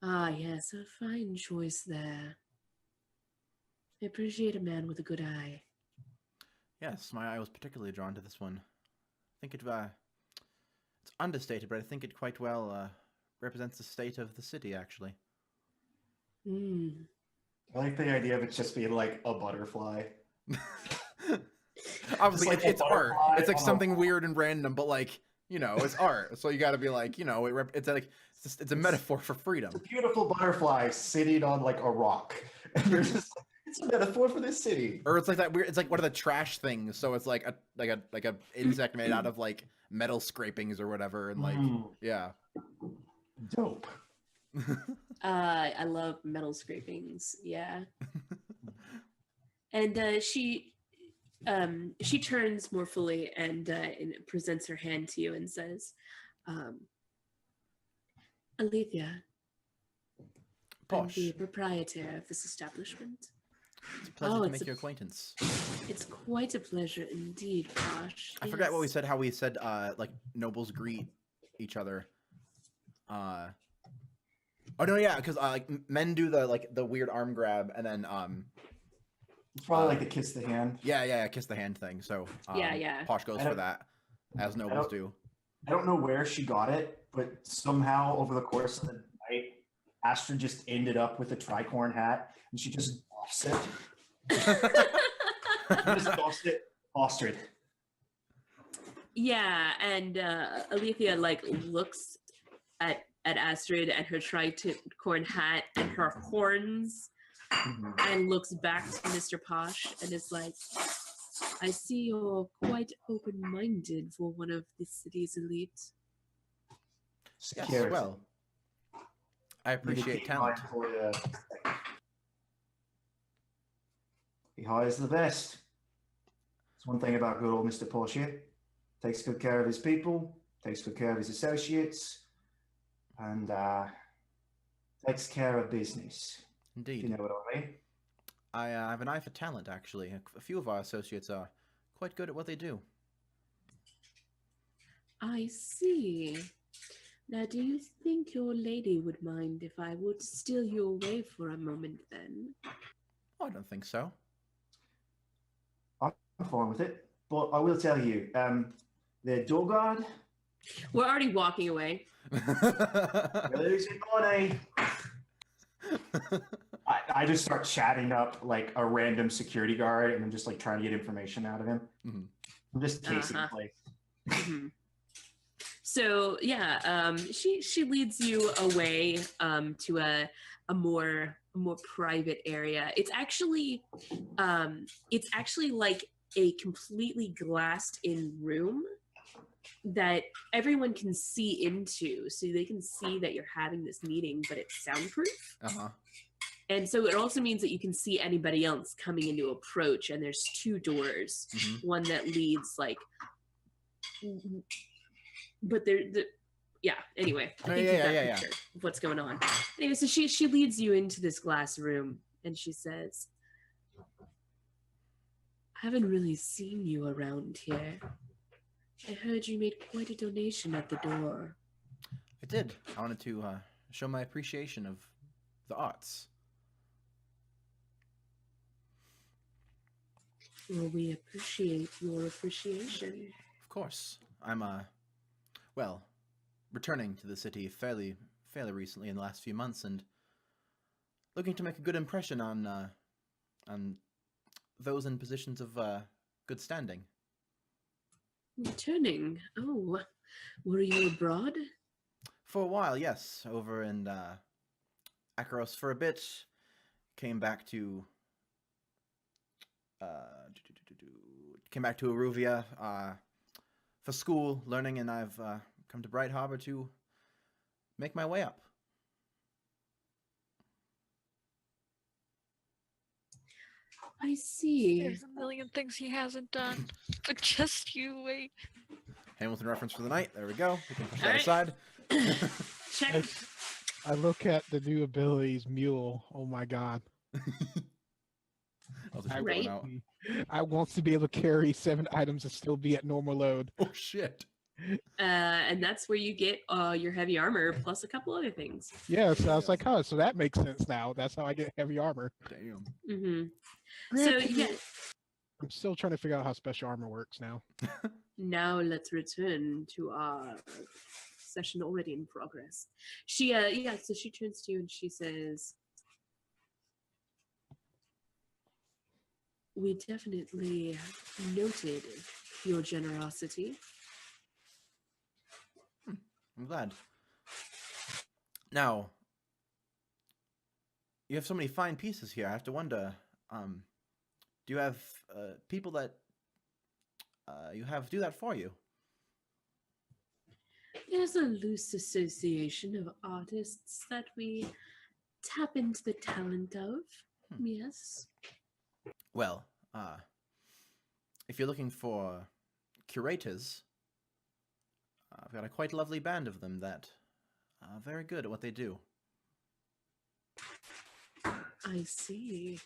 "Ah, yes, a fine choice there. I appreciate a man with a good eye."
Yes, my eye was particularly drawn to this one. I think it's understated, but I think it quite well represents the state of the city, actually.
Mm.
I like the idea of it just being like a butterfly.
Obviously,
like
it's
a
art.
butterfly
It's like
on a-
something weird and random, but like, you know, it's art. So you got to be like, you know, it's like it's a metaphor for freedom.
It's a beautiful butterfly sitting on like a rock. And you're just like, it's a metaphor for this city.
Or it's like that weird. It's like one of the trash things. So it's like a insect made out of like metal scrapings or whatever, and like yeah.
Dope.
I love metal scrapings. Yeah. And she turns more fully and presents her hand to you and says, "Alethea, I'm
Posh.
the proprietor of this establishment."
It's a pleasure to make your acquaintance.
It's quite a pleasure indeed, Posh.
I forgot what we said. How we said like nobles greet each other. Oh no, yeah, because like men do the weird arm grab, and then
It's probably like the kiss the hand.
yeah, kiss the hand thing. So
yeah.
Posh goes for that, as nobles do.
I don't know where she got it, but somehow over the course of the night, Astrid just ended up with a tricorn hat, and she just doffs it. She just doffs it, Astrid.
Yeah, and Alethea like looks at Astrid and her tricorn hat and her horns, and looks back to Mr. Posh and is like, "I see you're quite open-minded for one of the city's elite."
Yes, well, I appreciate talent.
He hires the best. It's one thing about good old Mr. Posh here. Takes good care of his people, takes good care of his associates, and takes care of business.
Indeed.
You know what I mean?
I have an eye for talent, actually. A few of our associates are quite good at what they do.
I see. Now, do you think your lady would mind if I would steal you away for a moment then?
Oh, I don't think so.
I'm fine with it. But I will tell you, the door guard,
We're already walking away.
we're losing money. I just start chatting up like a random security guard, and I'm just like trying to get information out of him.
Mhm.
I'm just casing the place.
Mhm. So yeah, she leads you away to a more private area. It's actually like a completely glassed in room that everyone can see into, so they can see that you're having this meeting, but it's soundproof. And so it also means that you can see anybody else coming into approach, and there's two doors, one that leads like, but anyway, I think you got a picture of what's going on. Anyway, so she leads you into this glass room, and she says, "I haven't really seen you around here. I heard you made quite a donation at the door."
I did. I wanted to show my appreciation of the arts.
Well, we appreciate your appreciation.
Of course. I'm well, returning to the city fairly recently in the last few months, and looking to make a good impression on those in positions of good standing.
Returning? Oh, were you abroad?
For a while, yes. Over in Akaros for a bit. Came back to came back to Aruvia for school, learning, and I've come to Brightharbor to make my way up.
I see.
There's a million things he hasn't done, but just you wait.
Hamilton reference for the night. There we go. We can push that
Alright.
aside.
Check.
I look at the new abilities, Mule. Oh my god.
I'll just
I,
rip
Right.
one out.
I want to be able to carry 7 items and still be at normal load.
Oh shit.
And that's where you get your heavy armor plus a couple other things.
Yeah, so I was like, oh, so that makes sense now. That's how I get heavy armor.
Damn.
Mm-hmm. So yeah,
I'm still trying to figure out how special armor works now.
now let's return to our session already in progress. She so she turns to you and she says, we definitely noted your generosity.
I'm glad. Now, you have so many fine pieces here. I have to wonder, do you have people that you have do that for you?
There's a loose association of artists that we tap into the talent of. Yes.
Well, if you're looking for curators, I've got a quite lovely band of them that are very good at what they do.
I see.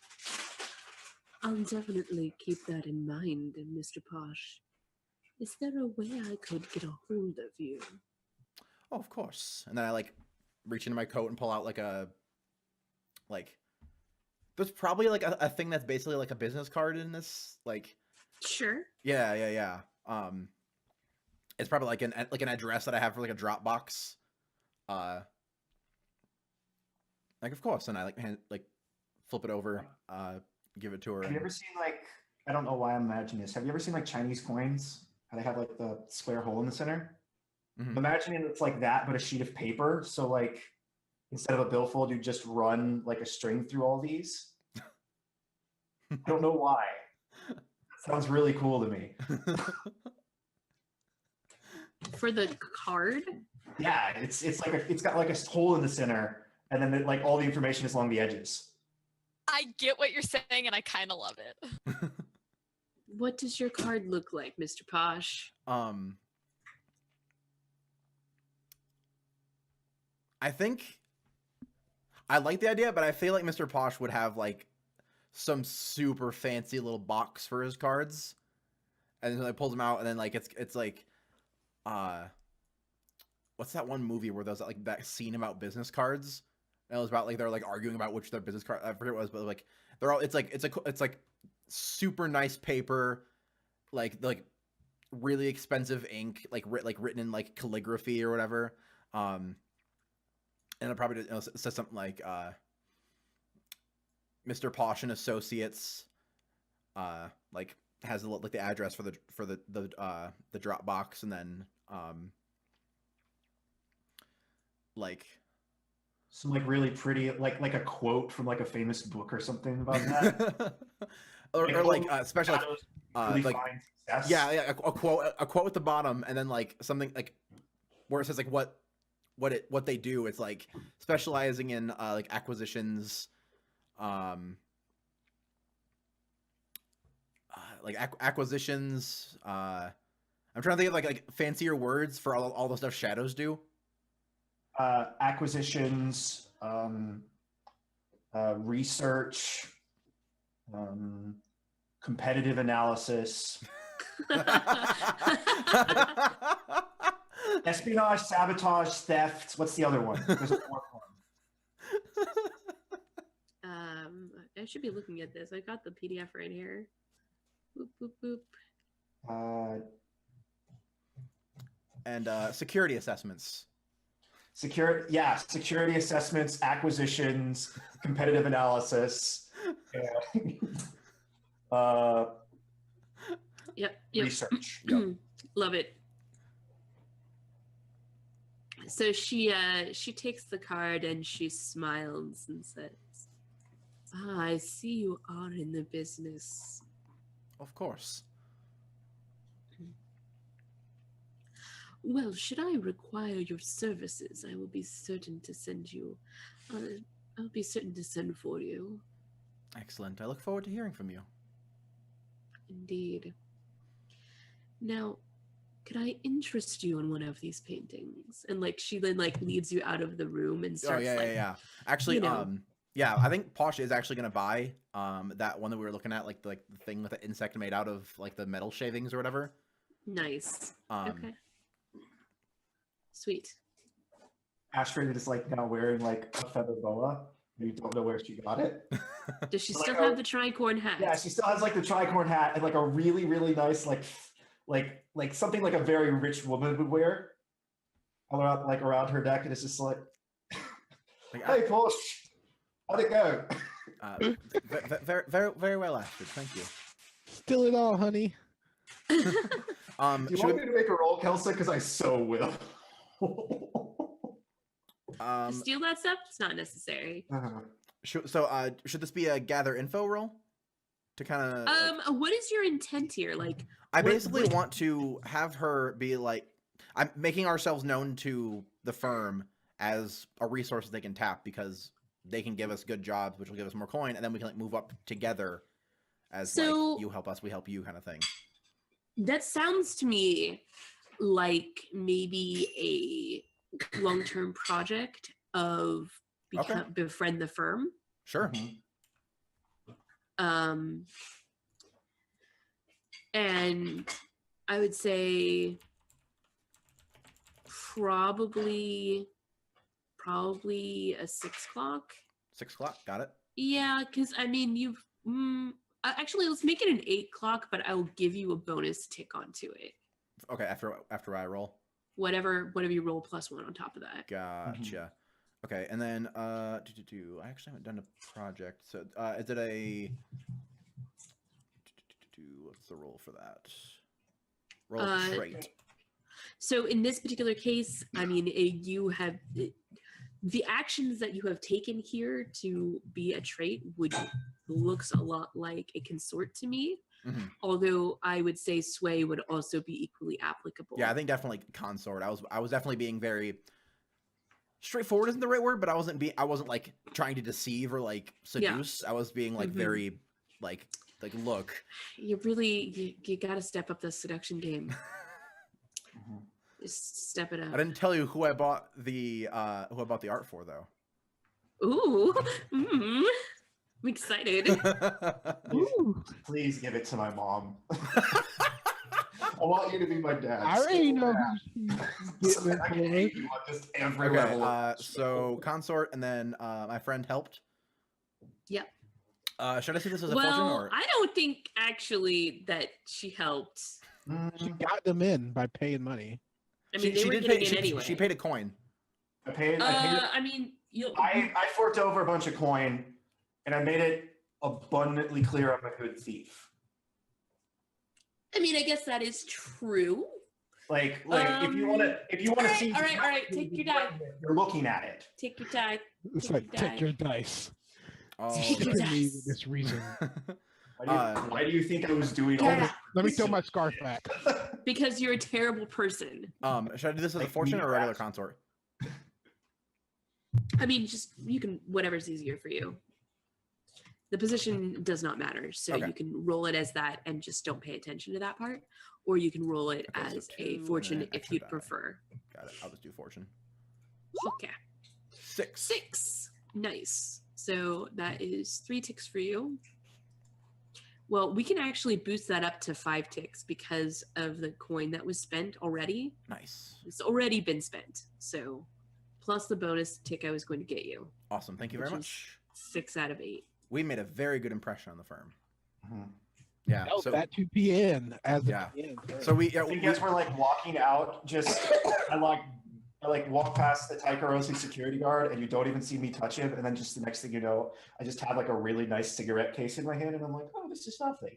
I'll definitely keep that in mind, Mr. Posh. Is there a way I could get a hold of you?
Oh, of course. And then I reach into my coat and pull out there's probably a thing that's basically like a business card in this.
Sure.
Yeah. It's probably like an address that I have for a Dropbox. Of course, and I flip it over, give it to her.
Have you ever seen I don't know why I'm imagining this. Have you ever seen Chinese coins? How they have the square hole in the center?
Mhm.
I'm imagining it's like that, but a sheet of paper. So instead of a billfold, you just run a string through all these. I don't know why. Sounds really cool to me.
For the card?
Yeah, it's got a hole in the center, and then all the information is along the edges.
I get what you're saying, and I kind of love it.
What does your card look like, Mr. Posh?
I think I like the idea, but I feel like Mr. Posh would have some super fancy little box for his cards, and then I pulls them out, and then it's what's that one movie where there's that scene about business cards? And it was about they're arguing about which their business card. I forget what it was, but they're all it's super nice paper, really expensive ink, written in calligraphy or whatever. And it probably says something like Mr. Posh and Associates, has the address for the Dropbox, and then
some really pretty like a quote from a famous book or something about that.
or especially
really fine success.
yeah, a quote at the bottom, and then something where it says what they do. It's specializing in acquisitions, acquisitions. I'm trying to think of fancier words for all the stuff shadows do.
Acquisitions, research, competitive analysis, espionage, sabotage, theft. What's the other one? There's a fourth one.
I should be looking at this. I got the PDF right here. Boop, boop, boop.
And security assessments.
Security assessments, acquisitions, competitive analysis,
Yep.
research.
Love it. So she takes the card and she smiles and says, I see you are in the business.
Of course.
Well, should I require your services, I will be certain to send you. I'll be certain to send for you.
Excellent. I look forward to hearing from you.
Indeed. Now, could I interest you in one of these paintings? And like she then like leads you out of the room and starts
yeah. Actually,
you know.
yeah, I think Posh is actually gonna buy that one that we were looking at, like the thing with the insect made out of like the metal shavings or whatever.
Nice. Okay. Sweet.
Astrid is like now wearing like a feather boa. You don't know where she got it.
Does she
Like
still have the tricorn hat?
Yeah, she still has like the tricorn hat and like a really, really nice like something like a very rich woman would wear around her neck, and it's just like, hey, Posh, how'd it go?
Very well, Astrid. Thank you.
Still it all, honey.
Do you want me to make a roll, Kelsa? Because I so will.
To steal that stuff? It's not necessary.
Should this be a gather info roll? To kind of
what is your intent here? Like,
I basically want to have her be like, I'm making ourselves known to the firm as a resource that they can tap, because they can give us good jobs, which will give us more coin, and then we can like move up together as like you help us, we help you kind of thing.
That sounds to me like maybe a long-term project of befriend the firm.
Sure.
And I would say probably a 6 o'clock.
6 o'clock, got it.
Yeah, because I mean you've actually let's make it an 8 o'clock, but I will give you a bonus tick onto it.
Okay, after I roll.
Whatever you roll +1 on top of that.
Gotcha. Okay, and then I actually haven't done a project. So is it a what's the roll for that? Roll trait.
So in this particular case, I mean, you have the actions that you have taken here to be a trait looks a lot like a consort to me. Although I would say sway would also be equally applicable.
Yeah, I think definitely consort. I was definitely being very straightforward isn't the right word, but I wasn't like trying to deceive or like seduce. Yeah. I was being like very like look.
You really you got to step up the seduction game. Just step it up.
I didn't tell you who I bought the art for though.
Ooh. I'm excited.
Please give it to my mom. I want you to be my dad.
I already know.
So consort, and then my friend helped.
Yep.
Should I see this as a fortune? Or?
I don't think actually that she helped.
She got them in by paying money.
I mean, they were getting in anyway.
She paid a coin.
I mean,
I forked over a bunch of coin, and I made it abundantly clear I'm a good thief.
I mean, I guess that is true.
Like if you want to see.
All right. Take your die.
You're looking at it.
Take your die.
It's like take your dice.
Take your dice.
For this reason.
Why do you think I was doing all this?
Let me throw my scarf back.
Because you're a terrible person.
Should I do this as a fortune or a regular consort?
I mean, just you can whatever's easier for you. The position does not matter, so you can roll it as that and just don't pay attention to that part, or you can roll it as a fortune if you'd prefer.
Got it. I'll just do fortune.
Okay.
6.
6. Nice. So that is 3 ticks for you. Well, we can actually boost that up to 5 ticks because of the coin that was spent already.
Nice.
It's already been spent. So plus the bonus tick I was going to get you.
Awesome. Thank you very much.
6 out of 8.
We made a very good impression on the firm. Yeah.
So that 2 p.m. as
PN. So we
guys were like walking out. Just I walk past the Taikarosi security guard, and you don't even see me touch him. And then just the next thing you know, I just have like a really nice cigarette case in my hand, and I'm like, oh, this is nothing.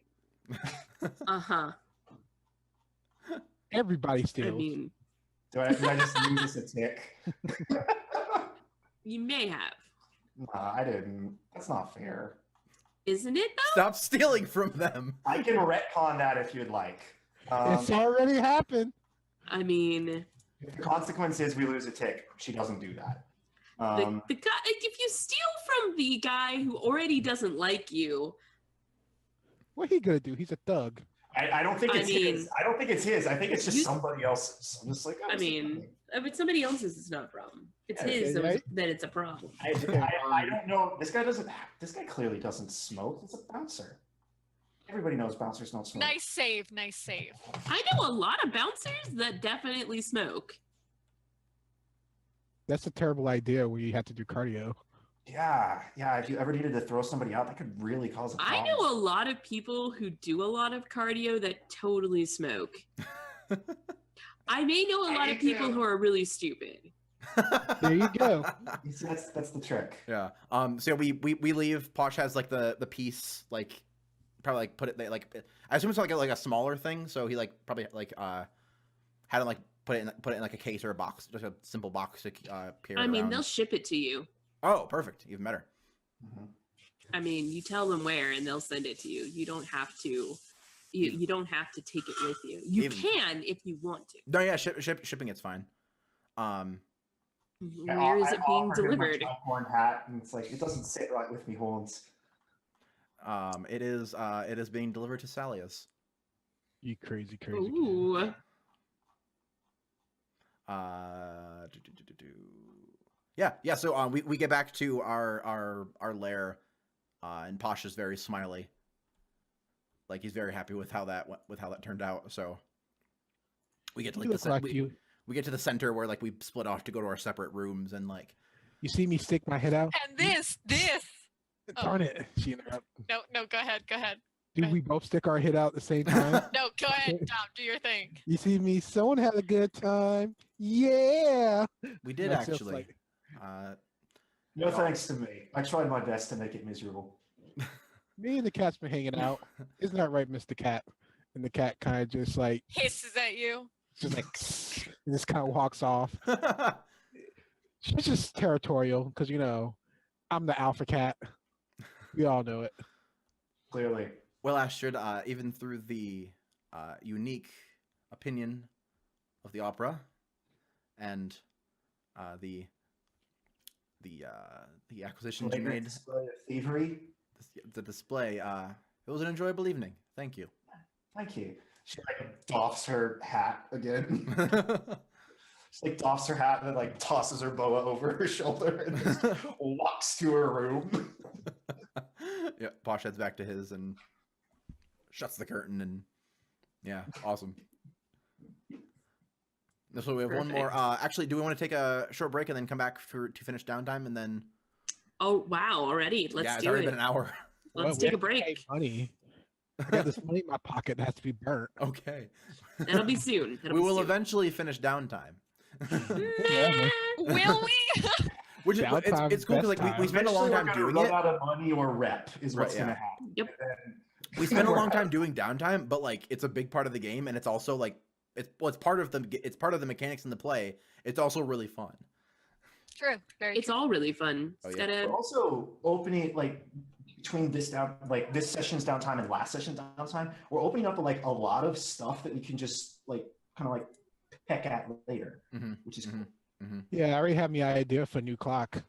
Everybody steals.
I mean,
did I just use this a tick?
You may have.
Nah, I didn't. That's not fair.
Isn't it though?
Stop stealing from them.
I can retcon that if you'd like.
It's already happened.
I mean,
If the consequence is we lose a tick, she doesn't do that.
The guy, if you steal from the guy who already doesn't like you,
What he gonna do? He's a thug.
I don't think
I
it's
mean,
his. I don't think it's his. I think it's just
you-
somebody else's. I'm just like, oh,
I
it's
mean, somebody else's is not a problem. It's
Yeah,
his,
yeah,
then it's a problem.
I don't know. This guy clearly doesn't smoke. He's a bouncer. Everybody knows bouncers don't smoke.
Nice save. Nice save.
I know a lot of bouncers that definitely smoke.
That's a terrible idea where you have to do cardio.
Yeah. If you ever needed to throw somebody out, that could really cause a problem.
I know a lot of people who do a lot of cardio that totally smoke. I may know a lot of people who are really stupid.
There you go.
That's the trick.
Yeah. So we leave. Posh has like the piece, like probably like put it like I assume it's like a smaller thing. So he like probably like had to like put it in like a case or a box, just a simple box to carry.
I mean,
around.
they'll ship it to you.
Oh, perfect. Even better.
Mhm.
I mean, you tell them where and they'll send it to you. You don't have to. You don't have to take it with you. You
Even-
can if you want to.
No, yeah, shipping it's fine.
Where is it being delivered?
Horn hat, and it's like it doesn't sit right with me, Holmes.
It is being delivered to Salia's.
You crazy kid.
Ooh.
Yeah. So we get back to our lair, and Posh is very smiley. Like he's very happy with how that turned out. So we get to like we get to the center where like we split off to go to our separate rooms, and like
You see me stick my head out?
And this. Oh.
Darn it. She interrupted.
No, go ahead.
Do we both stick our head out at the same time?
No, go ahead, Tom. Do your thing.
You see me? Someone had a good time. Yeah.
we did
That's just
actually.
like-
No thanks to me. I tried my best to make it miserable.
Me and the cat's been hanging out. Isn't that right, Mr. Cat? And the cat kind of just like,
Hisses at you.
and just kind of walks off. She's just territorial because, I'm the alpha cat. We all know it.
Clearly.
Well, Astrid, even through the unique opinion of the opera and the acquisitions you made,
Display of thievery.
the display, it was an enjoyable evening. Thank you.
Thank you. She like doffs her hat again. She like doffs her hat and then like tosses her boa over her shoulder and just walks to her room.
Yeah, Posh heads back to his and shuts the curtain, and yeah, awesome. So we have one more. Actually, do we want to take a short break and then come back to finish downtime and then?
Oh wow! Already,
Yeah,
let's
it's
do
already
it.
been an hour.
Let's
Well,
take a
we have to pay
break.
Money. I got this money in my pocket that has to be burnt.
Okay.
That'll be soon. That'll
We
be
will
soon.
eventually finish downtime.
Will we?
Which is
Downtime
it's cool because
best
like we
time.
spend a long time
Eventually we're
doing
gonna
it.
run out of money or rep is what's
Right,
gonna
yeah.
happen.
Yep.
And then-
We spend a long time doing downtime, but like it's a big part of the game, and it's also like it's part of the mechanics in the play. It's also really fun.
True. Very
It's
true.
all really fun.
Oh,
It's
yeah.
We're
gotta.
also opening like between this session's downtime and last session's downtime, we're opening up like a lot of stuff that we can just like kind of like peck at later,
Mhm,
which is
mhm.
cool.
Yeah, I already have my idea for a new clock.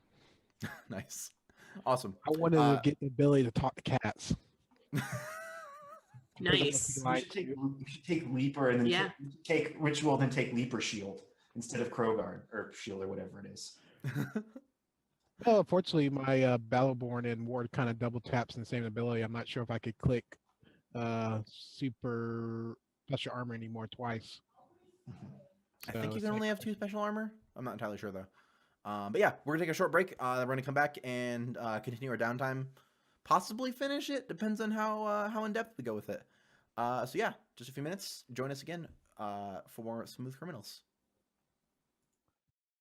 Nice, awesome.
I wanted to get the ability to talk to cats.
Nice.
You should take Leaper and then
Yeah.
take Ritual, then take Leaper Shield instead of Krogard or Shield or whatever it is.
Well, unfortunately, my Battleborn and Ward kind of double taps in the same ability. I'm not sure if I could click super special armor anymore twice.
I
So
think you
it's
can
like-
only have 2 special armor. I'm not entirely sure though. But yeah, we're gonna take a short break. We're gonna come back and continue our downtime. Possibly finish it. Depends on how in depth we go with it. So yeah, just a few minutes. Join us again for more Smooth Criminals.